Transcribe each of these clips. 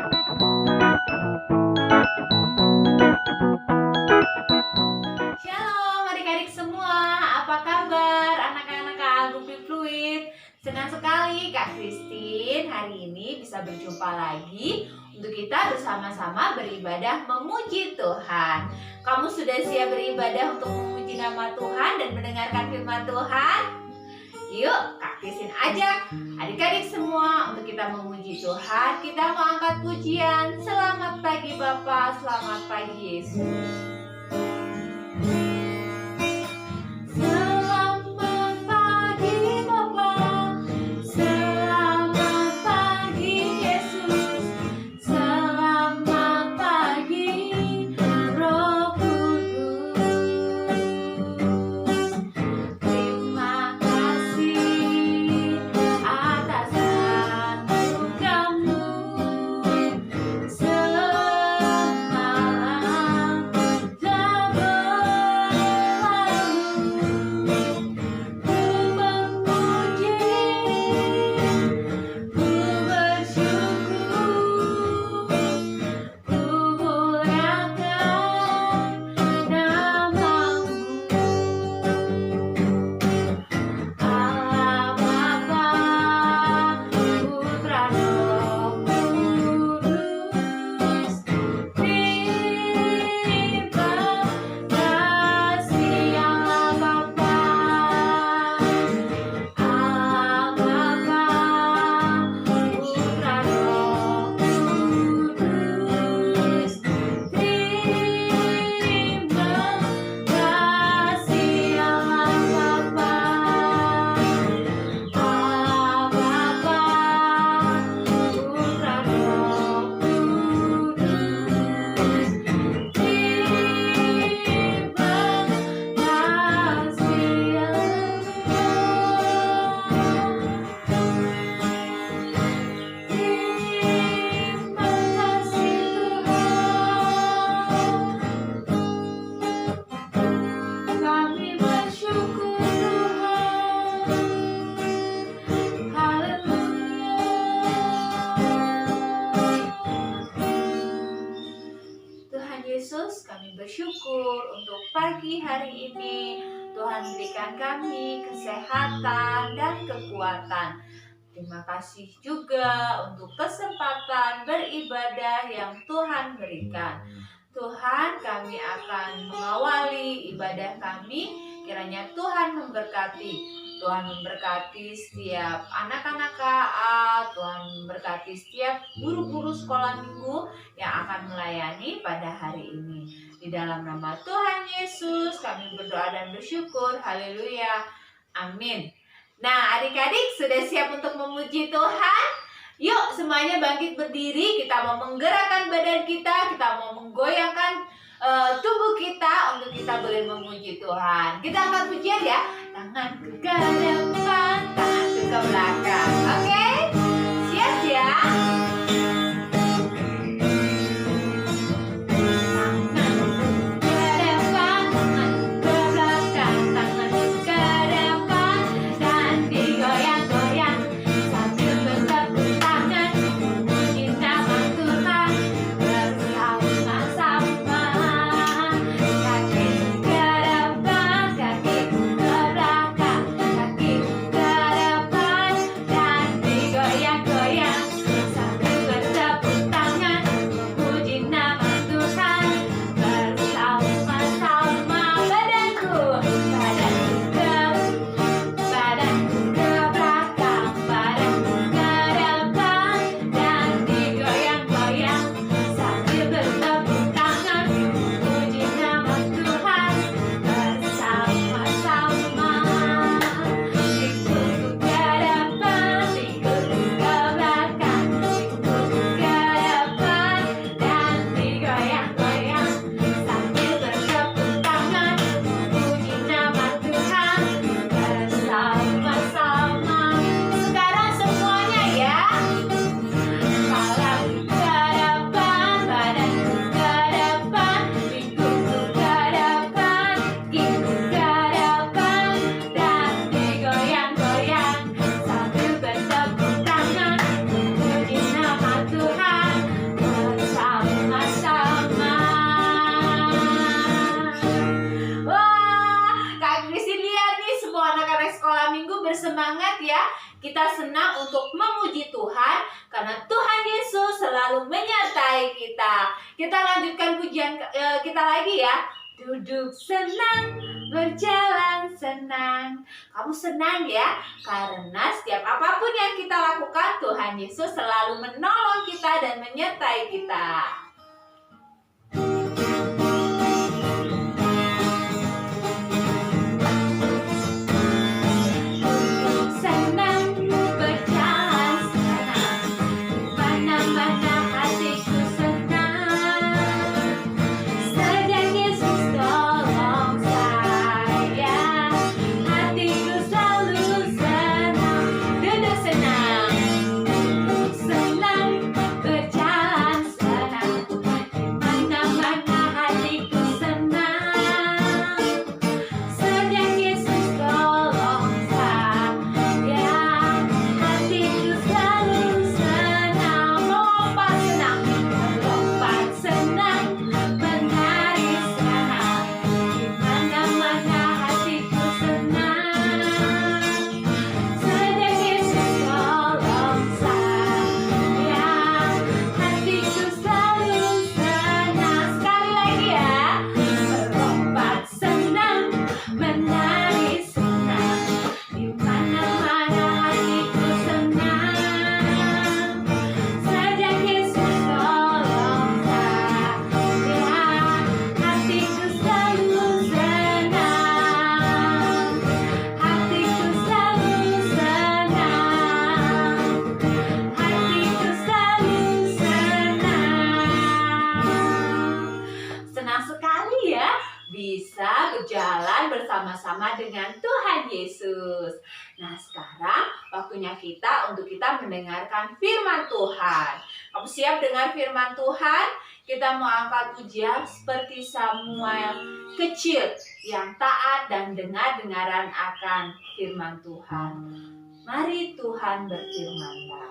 Shalom adik-adik semua, apa kabar anak-anak Agrupi Fluid? Senang sekali Kak Christine hari ini bisa berjumpa lagi untuk kita bersama-sama beribadah memuji Tuhan. Kamu sudah siap beribadah untuk memuji nama Tuhan dan mendengarkan firman Tuhan? Yuk Kak Christine ajak adik-adik semua untuk kita memuji Tuhan. Kita mau angkat pujian. Selamat pagi Bapak, selamat pagi Yesus. Yesus, kami bersyukur untuk pagi hari ini. Tuhan berikan kami kesehatan dan kekuatan. Terima kasih juga untuk kesempatan beribadah yang Tuhan berikan. Tuhan, kami akan mengawali ibadah kami. Kiranya Tuhan memberkati. Tuhan memberkati setiap anak-anak KA, Tuhan memberkati setiap guru-guru sekolah minggu yang akan melayani pada hari ini. Di dalam nama Tuhan Yesus kami berdoa dan bersyukur. Haleluya. Amin. Nah, adik-adik sudah siap untuk memuji Tuhan? Yuk semuanya bangkit berdiri. Kita mau menggerakkan badan kita mau menggoyangkan tubuh kita untuk kita boleh memuji Tuhan. Kita angkat pujian ya. Tangan ke depan, tangan ke belakang. Oke? Siap ya? Kaki ke depan, Kita senang untuk memuji Tuhan karena Tuhan Yesus selalu menyertai kita. Kita lanjutkan pujian kita lagi ya. Duduk senang, berjalan senang. Kamu senang ya? Karena setiap apapun yang kita lakukan, Tuhan Yesus selalu menolong kita dan menyertai kita. Bisa berjalan bersama-sama dengan Tuhan Yesus. Nah, sekarang waktunya kita untuk kita mendengarkan firman Tuhan. Kamu siap dengar firman Tuhan? Kita mau angkat pujian seperti Samuel kecil yang taat dan dengar-dengaran akan firman Tuhan. Mari Tuhan berfirman-Lah.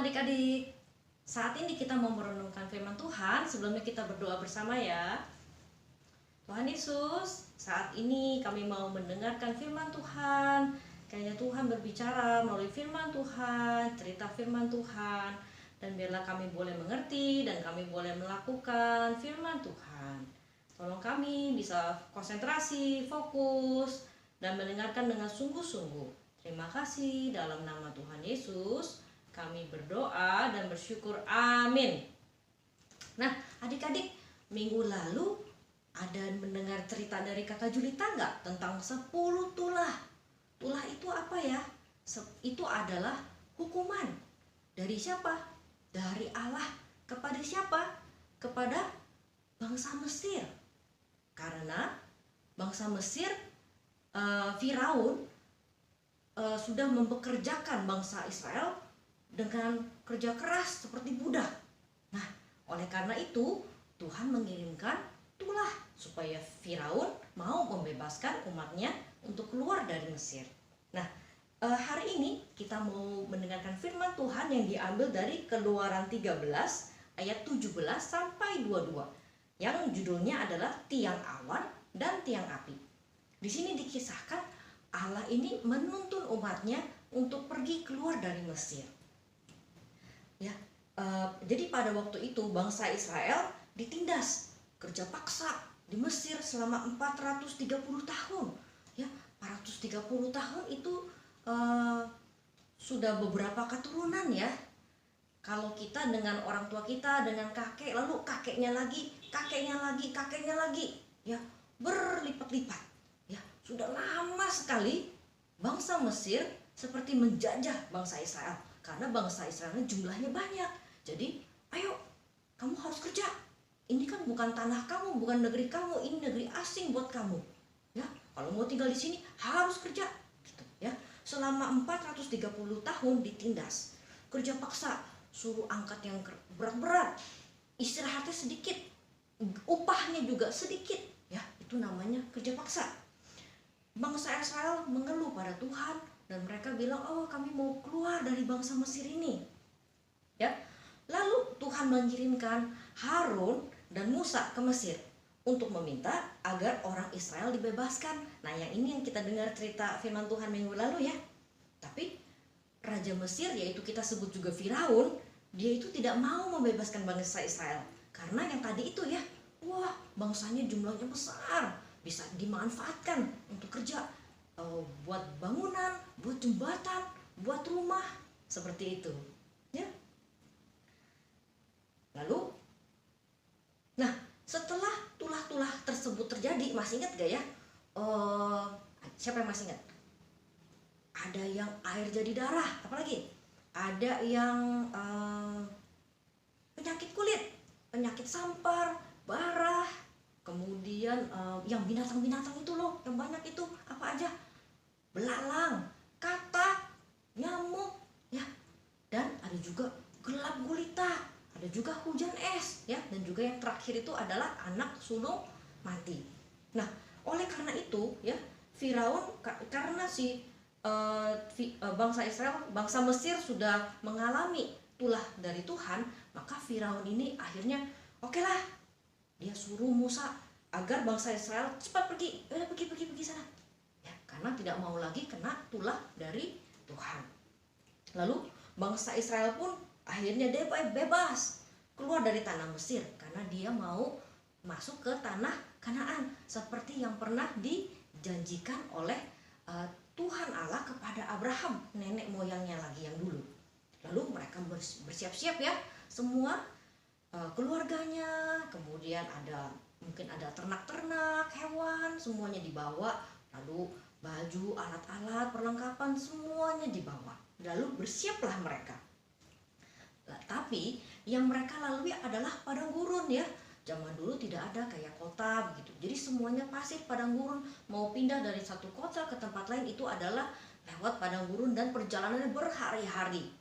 Adik-adik, saat ini kita mau merenungkan firman Tuhan. Sebelumnya kita berdoa bersama ya. Tuhan Yesus, saat ini kami mau mendengarkan firman Tuhan. Kiranya Tuhan berbicara melalui firman Tuhan, cerita firman Tuhan, dan biarlah kami boleh mengerti dan kami boleh melakukan firman Tuhan. Tolong kami bisa konsentrasi, fokus, dan mendengarkan dengan sungguh-sungguh. Terima kasih dalam nama Tuhan Yesus. Kami berdoa dan bersyukur. Amin. Nah, adik-adik, minggu lalu ada mendengar cerita dari Kakak Julita nggak tentang 10 tulah? Tulah itu apa ya? Itu adalah hukuman. Dari siapa? Dari Allah. Kepada siapa? Kepada bangsa Mesir. Karena bangsa Mesir, Firaun sudah mempekerjakan bangsa Israel dengan kerja keras seperti budak. Nah, Oleh karena itu, Tuhan mengirimkan tulah supaya Firaun mau membebaskan umatnya untuk keluar dari Mesir. Nah, hari ini kita mau mendengarkan firman Tuhan yang diambil dari Keluaran 13 ayat 17 sampai 22 yang judulnya adalah tiang awan dan tiang api. Di sini dikisahkan Allah ini menuntun umatnya untuk pergi keluar dari Mesir. Ya, jadi pada waktu itu bangsa Israel ditindas kerja paksa di Mesir selama 430 tahun. Ya, 430 tahun itu sudah beberapa keturunan ya. Kalau kita dengan orang tua kita, dengan kakek, lalu kakeknya lagi, ya berlipat-lipat. Ya, sudah lama sekali bangsa Mesir seperti menjajah bangsa Israel. Karena bangsa Israel jumlahnya banyak. Jadi, ayo, kamu harus kerja. Ini kan bukan tanah kamu, bukan negeri kamu, ini negeri asing buat kamu. Ya, kalau mau tinggal di sini harus kerja. Gitu, ya. Selama 430 tahun ditindas, kerja paksa, suruh angkat yang berat-berat, istirahatnya sedikit, upahnya juga sedikit, ya itu namanya kerja paksa. Bangsa Israel mengeluh pada Tuhan dan mereka bilang, oh kami mau keluar dari bangsa Mesir ini, ya. Lalu Tuhan mengirimkan Harun dan Musa ke Mesir untuk meminta agar orang Israel dibebaskan. Nah, yang ini yang kita dengar cerita firman Tuhan minggu lalu ya. Tapi Raja Mesir, yaitu kita sebut juga Firaun, dia itu tidak mau membebaskan bangsa Israel. Karena yang tadi itu ya, wah bangsanya jumlahnya besar, bisa dimanfaatkan untuk kerja, buat bangunan, buat jembatan, buat rumah, seperti itu ya. Lalu, nah setelah tulah-tulah tersebut terjadi, masih ingat gak ya? Siapa yang masih ingat? Ada yang air jadi darah, apalagi ada yang penyakit kulit, penyakit sampar, barah, kemudian yang binatang-binatang itu loh, yang banyak itu apa aja? Belalang, katak, nyamuk, ya, dan ada juga gelap gulita, ada juga hujan es, ya, dan juga yang terakhir itu adalah anak sulung mati. Nah, oleh karena itu, ya, Firaun karena bangsa Israel, bangsa Mesir sudah mengalami tulah dari Tuhan, maka Firaun ini akhirnya oke lah, dia suruh Musa agar bangsa Israel cepat pergi, udah pergi sana, ya, karena tidak mau lagi kena tulah dari Tuhan. Lalu bangsa Israel pun akhirnya dia bebas keluar dari tanah Mesir karena dia mau masuk ke tanah Kanaan seperti yang pernah dijanjikan oleh Tuhan Allah kepada Abraham, nenek moyangnya lagi yang dulu. Lalu mereka bersiap-siap ya, semua keluarganya, kemudian mungkin ada ternak-ternak, hewan, semuanya dibawa, lalu baju, alat-alat, perlengkapan semuanya dibawa. Lalu bersiaplah mereka. Nah, tapi yang mereka lalui adalah padang gurun ya. Zaman dulu tidak ada kayak kota begitu. Jadi semuanya pasir, padang gurun. Mau pindah dari satu kota ke tempat lain itu adalah lewat padang gurun dan perjalanannya berhari-hari.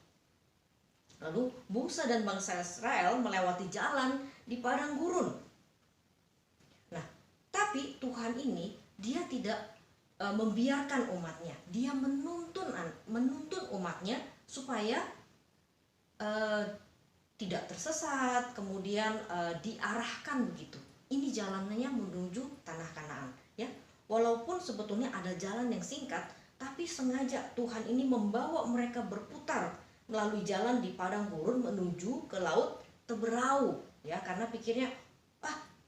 Lalu Musa dan bangsa Israel melewati jalan di padang gurun. Nah, tapi Tuhan ini dia tidak membiarkan umatnya. Dia menuntun umatnya supaya tidak tersesat, kemudian diarahkan begitu. Ini jalannya menuju tanah Kanaan, ya. Walaupun sebetulnya ada jalan yang singkat, tapi sengaja Tuhan ini membawa mereka berputar melalui jalan di padang gurun menuju ke laut Teberau, ya, karena pikirnya,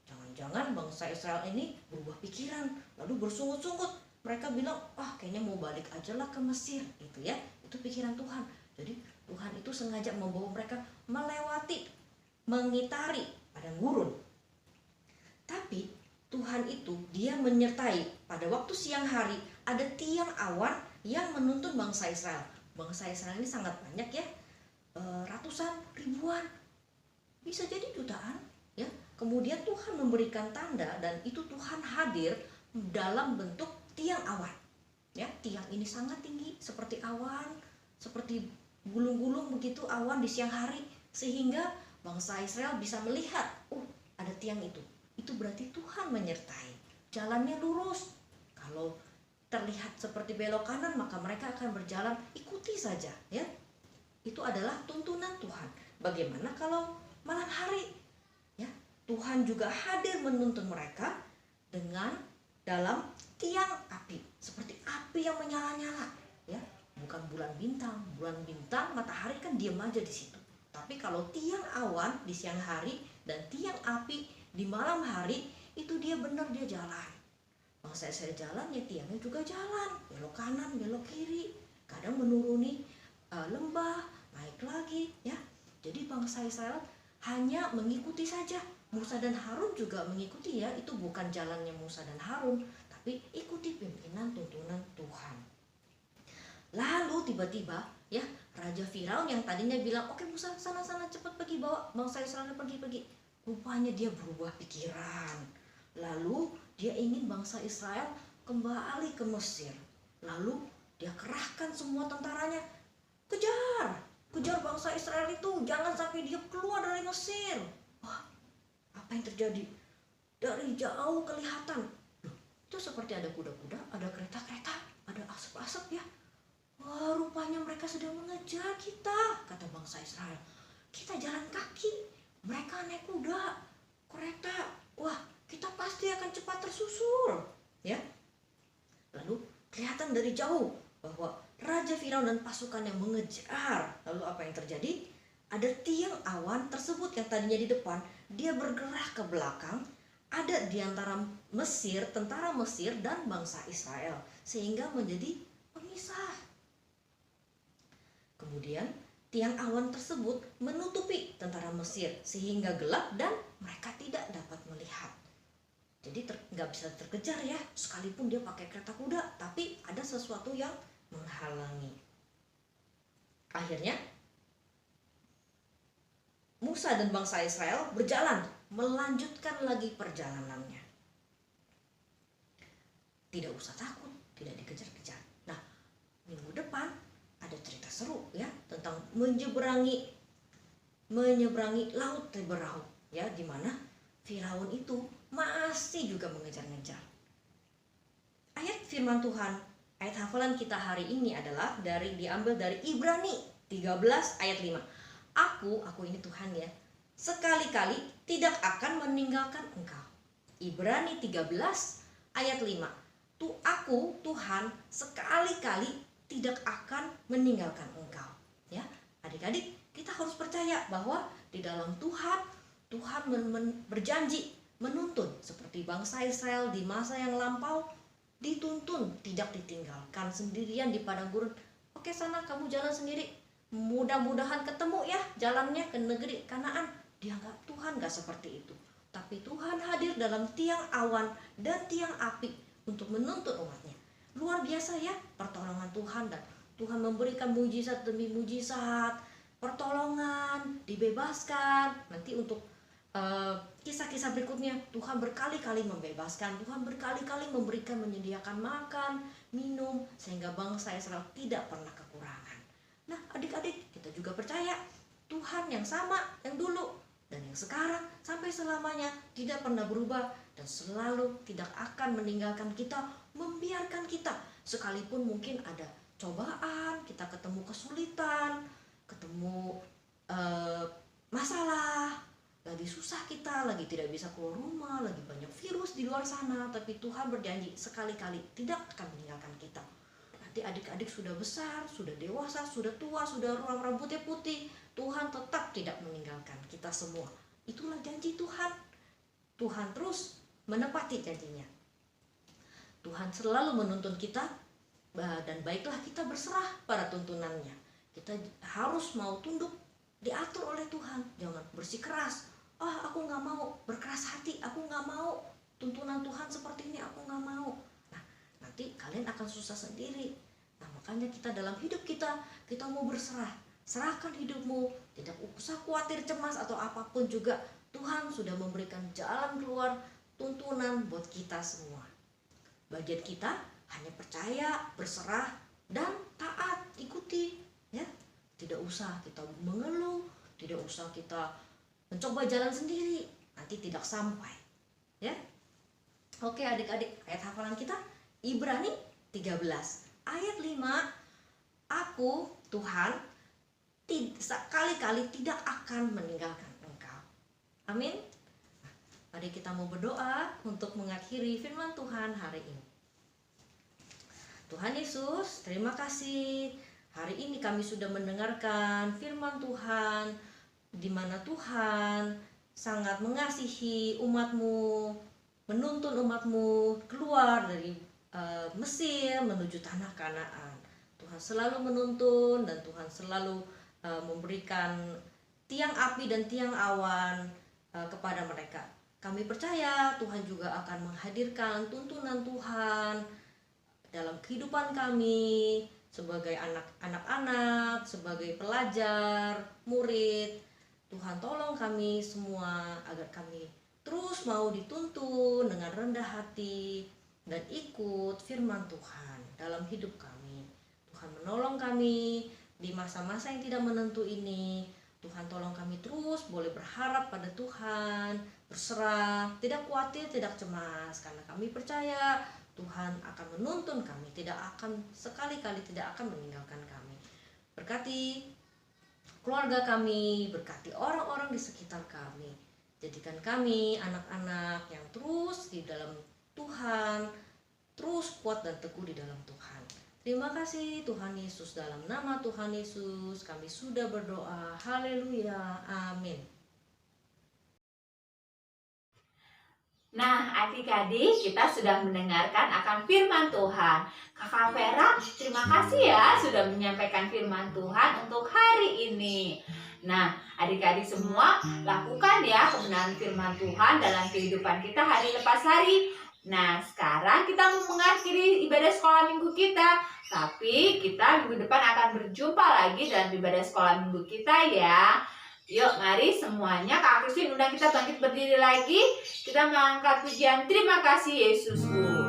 jangan-jangan bangsa Israel ini berubah pikiran, lalu bersungut-sungut. Mereka bilang, kayaknya mau balik aja lah ke Mesir, gitu ya. Itu pikiran Tuhan. Jadi Tuhan itu sengaja membawa mereka mengitari padang gurun. Tapi Tuhan itu dia menyertai. Pada waktu siang hari ada tiang awan yang menuntun bangsa Israel. Bangsa Israel ini sangat banyak ya, ratusan, ribuan, bisa jadi jutaan ya. Kemudian Tuhan memberikan tanda dan itu Tuhan hadir dalam bentuk tiang awan. Ya, tiang ini sangat tinggi seperti awan, seperti gulung-gulung begitu awan di siang hari, sehingga bangsa Israel bisa melihat, ada tiang itu berarti Tuhan menyertai, jalannya lurus. Kalau terlihat seperti belok kanan, maka mereka akan berjalan, ikuti saja ya. Itu adalah tuntunan Tuhan. Bagaimana kalau malam hari ya, Tuhan juga hadir menuntun mereka dengan dalam tiang api, seperti api yang menyala-nyala ya. Bukan bulan bintang, matahari kan diam aja di situ. Tapi kalau tiang awan di siang hari dan tiang api di malam hari, itu dia benar, dia jalan. Bangsa Israel jalan, ya tiangnya juga jalan, belok kanan, belok kiri, kadang menuruni lembah, naik lagi ya. Jadi bangsa Israel hanya mengikuti saja. Musa dan Harun juga mengikuti ya, itu bukan jalannya Musa dan Harun, tapi ikuti pimpinan tuntunan Tuhan. Lalu tiba-tiba ya, Raja Firaun yang tadinya bilang, oke Musa, sana-sana cepat pergi, bawa bangsa Israel pergi. Rupanya dia berubah pikiran. Lalu dia ingin bangsa Israel kembali ke Mesir. Lalu dia kerahkan semua tentaranya, kejar bangsa Israel itu, jangan sampai dia keluar dari Mesir. Wah, apa yang terjadi? Dari jauh kelihatan, itu seperti ada kuda-kuda, ada kereta-kereta, ada asap-asap ya. Wah, rupanya mereka sedang mengejar kita, kata bangsa Israel. Kita jalan kaki, mereka naik kuda, kereta. Wah, kita pasti akan cepat tersusul ya. Lalu kelihatan dari jauh bahwa Raja Firaun dan pasukannya mengejar. Lalu apa yang terjadi? Ada tiang awan tersebut yang tadinya di depan, dia bergerak ke belakang. Ada di antara Mesir, tentara Mesir dan bangsa Israel, sehingga menjadi pemisah. Kemudian tiang awan tersebut menutupi tentara Mesir sehingga gelap dan mereka tidak dapat melihat. Jadi nggak bisa terkejar ya, sekalipun dia pakai kereta kuda, tapi ada sesuatu yang menghalangi. Akhirnya Musa dan bangsa Israel berjalan, melanjutkan lagi perjalanannya. Tidak usah takut, tidak dikejar-kejar. Nah, minggu depan ada cerita seru ya tentang menyeberangi laut Teberau ya, di mana Firaun itu masih juga mengejar-ngejar. Ayat firman Tuhan, ayat hafalan kita hari ini adalah diambil dari Ibrani 13 ayat 5. Aku ini Tuhan ya, sekali-kali tidak akan meninggalkan engkau. Ibrani 13 ayat 5. Aku Tuhan sekali-kali tidak akan meninggalkan engkau ya. Adik-adik, kita harus percaya bahwa di dalam Tuhan berjanji menuntun, seperti bangsa Israel di masa yang lampau dituntun, tidak ditinggalkan sendirian di padang gurun. Oke, sana kamu jalan sendiri, mudah-mudahan ketemu ya jalannya ke negeri Kanaan. Tuhan nggak seperti itu, tapi Tuhan hadir dalam tiang awan dan tiang api untuk menuntun umatnya. Luar biasa ya pertolongan Tuhan, dan Tuhan memberikan mujizat demi mujizat, pertolongan, dibebaskan. Nanti untuk kisah-kisah berikutnya, Tuhan berkali-kali membebaskan, Tuhan berkali-kali memberikan, menyediakan makan, minum, sehingga bangsa Israel tidak pernah kekurangan. Nah adik-adik, kita juga percaya Tuhan yang sama, yang dulu dan yang sekarang sampai selamanya tidak pernah berubah, dan selalu tidak akan meninggalkan kita, membiarkan kita sekalipun mungkin ada cobaan, kita ketemu kesulitan, ketemu masalah, lagi susah kita, lagi tidak bisa keluar rumah, lagi banyak virus di luar sana, tapi Tuhan berjanji sekali-kali tidak akan meninggalkan kita. Nanti adik-adik sudah besar, sudah dewasa, sudah tua, sudah rambutnya putih, Tuhan tetap tidak meninggalkan kita semua. Itulah janji Tuhan. Tuhan terus menepati janjinya. Tuhan selalu menuntun kita, dan baiklah kita berserah pada tuntunannya. Kita harus mau tunduk, diatur oleh Tuhan. Jangan bersikeras, aku gak mau, berkeras hati, aku gak mau tuntunan Tuhan seperti ini, aku gak mau. Nah, nanti kalian akan susah sendiri. Nah, makanya kita dalam hidup kita mau berserah. Serahkan hidupmu, tidak usah khawatir, cemas atau apapun juga. Tuhan sudah memberikan jalan keluar, tuntunan buat kita semua. Bagian kita hanya percaya, berserah, dan taat, ikuti ya. Tidak usah kita mengeluh, tidak usah kita mencoba jalan sendiri, nanti tidak sampai. Ya. Oke adik-adik, ayat hafalan kita Ibrani 13 ayat 5. Aku Tuhan sekali-kali tidak akan meninggalkan engkau. Amin. Mari kita mau berdoa untuk mengakhiri firman Tuhan hari ini. Tuhan Yesus, terima kasih. Hari ini kami sudah mendengarkan firman Tuhan, di mana Tuhan sangat mengasihi umat-Mu, menuntun umat-Mu keluar dari Mesir menuju tanah Kanaan. Tuhan selalu menuntun dan Tuhan selalu memberikan tiang api dan tiang awan kepada mereka. Kami percaya Tuhan juga akan menghadirkan tuntunan Tuhan dalam kehidupan kami sebagai anak-anak, sebagai pelajar, murid. Tuhan tolong kami semua agar kami terus mau dituntun dengan rendah hati dan ikut firman Tuhan dalam hidup kami. Tuhan menolong kami di masa-masa yang tidak menentu ini. Tuhan tolong kami terus boleh berharap pada Tuhan, berserah, tidak khawatir, tidak cemas, karena kami percaya Tuhan akan menuntun kami, sekali-kali tidak akan meninggalkan kami. Berkati keluarga kami, berkati orang-orang di sekitar kami. Jadikan kami anak-anak yang terus di dalam Tuhan, terus kuat dan teguh di dalam Tuhan. Terima kasih Tuhan Yesus, dalam nama Tuhan Yesus kami sudah berdoa. Haleluya. Amin. Nah, adik-adik, kita sudah mendengarkan akan firman Tuhan. Kakak Vera, terima kasih ya sudah menyampaikan firman Tuhan untuk hari ini. Nah, adik-adik semua, lakukan ya kebenaran firman Tuhan dalam kehidupan kita hari lepas hari. Nah, sekarang kita mau mengakhiri ibadah sekolah minggu kita. Tapi kita minggu depan akan berjumpa lagi dalam ibadah sekolah minggu kita ya. Yuk, mari semuanya Kak Kristin undang kita bangkit berdiri lagi. Kita mengangkat pujian Terima Kasih Yesusku.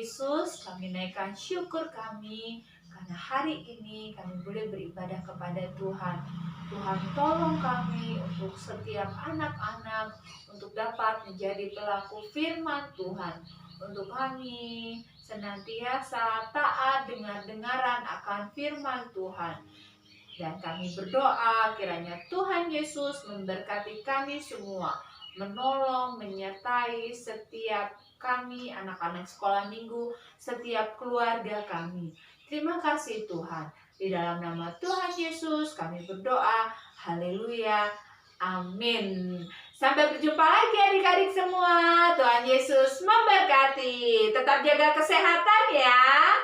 Yesus, kami naikkan syukur kami karena hari ini kami boleh beribadah kepada Tuhan. Tuhan tolong kami untuk setiap anak-anak untuk dapat menjadi pelaku firman Tuhan. Untuk kami senantiasa taat dengar-dengaran akan firman Tuhan. Dan kami berdoa kiranya Tuhan Yesus memberkati kami semua, menolong, menyertai setiap kami, anak-anak sekolah minggu, setiap keluarga kami. Terima kasih Tuhan. Di dalam nama Tuhan Yesus kami berdoa. Haleluya. Amin. Sampai berjumpa lagi adik-adik semua. Tuhan Yesus memberkati. Tetap jaga kesehatan ya.